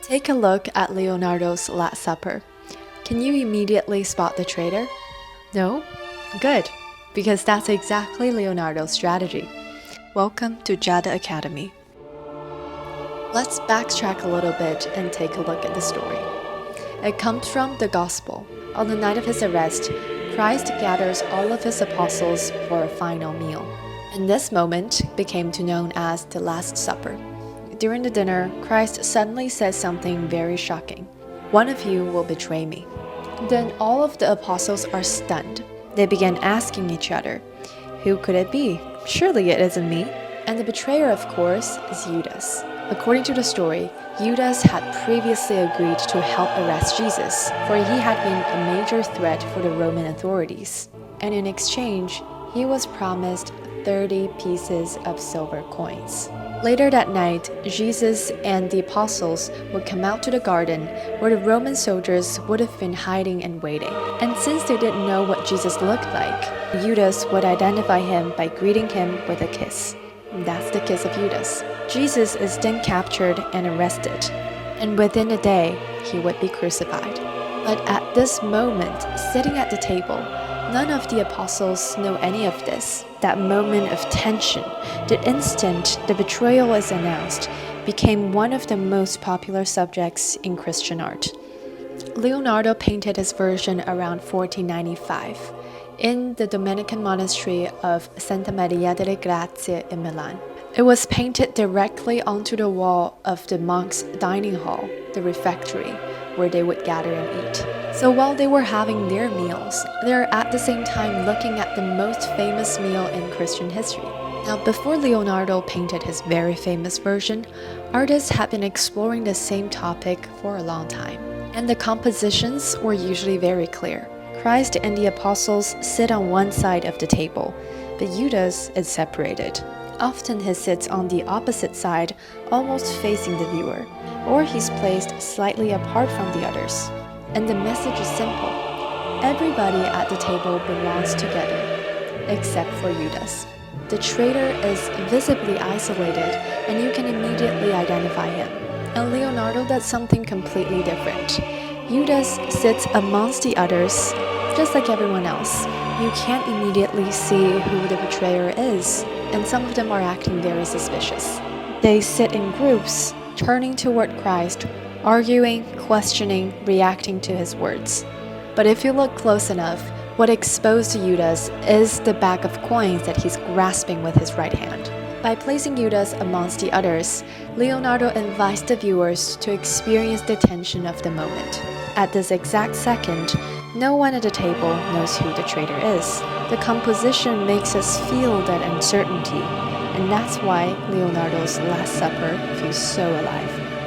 Take a look at Leonardo's Last Supper. Can you immediately spot the traitor? No? Good, because that's exactly Leonardo's strategy. Welcome to Jada Academy. Let's backtrack a little bit and take a look at the story. It comes from the Gospel. On the night of his arrest, Christ gathers all of his apostles for a final meal. And this moment became known as the Last Supper. During the dinner, Christ suddenly says something very shocking. "One of you will betray me." Then all of the apostles are stunned. They begin asking each other, "Who could it be? Surely it isn't me." And the betrayer, of course, is Judas. According to the story, Judas had previously agreed to help arrest Jesus, for he had been a major threat for the Roman authorities. And in exchange, he was promised 30 pieces of silver coins. Later that night, Jesus and the apostles would come out to the garden where the Roman soldiers would have been hiding and waiting. And since they didn't know what Jesus looked like, Judas would identify him by greeting him with a kiss. That's the kiss of Judas. Jesus is then captured and arrested, and within a day, he would be crucified. But at this moment, sitting at the table, none of the apostles know any of this. That moment of tension, the instant the betrayal is announced, became one of the most popular subjects in Christian art. Leonardo painted his version around 1495 in the Dominican monastery of Santa Maria delle Grazie in Milan. It was painted directly onto the wall of the monks' dining hall, the refectory, where they would gather and eat. So while they were having their meals, they're at the same time looking at the most famous meal in Christian history. Now, before Leonardo painted his very famous version, artists had been exploring the same topic for a long time. And the compositions were usually very clear. Christ and the apostles sit on one side of the table, but Judas is separated. Often he sits on the opposite side, almost facing the viewer, or he's placed slightly apart from the others. And the message is simple. Everybody at the table belongs together, except for Judas. The traitor is visibly isolated, and you can immediately identify him. And Leonardo does something completely different. Judas sits amongst the others, just like everyone else. You can't immediately see who the betrayer is, and some of them are acting very suspicious. They sit in groups, turning toward Christ, arguing, questioning, reacting to his words. But if you look close enough, what exposed to Judas is the bag of coins that he's grasping with his right hand. By placing Judas amongst the others, Leonardo invites the viewers to experience the tension of the moment. At this exact second, no one at the table knows who the traitor is. The composition makes us feel that uncertainty, and that's why Leonardo's Last Supper feels so alive.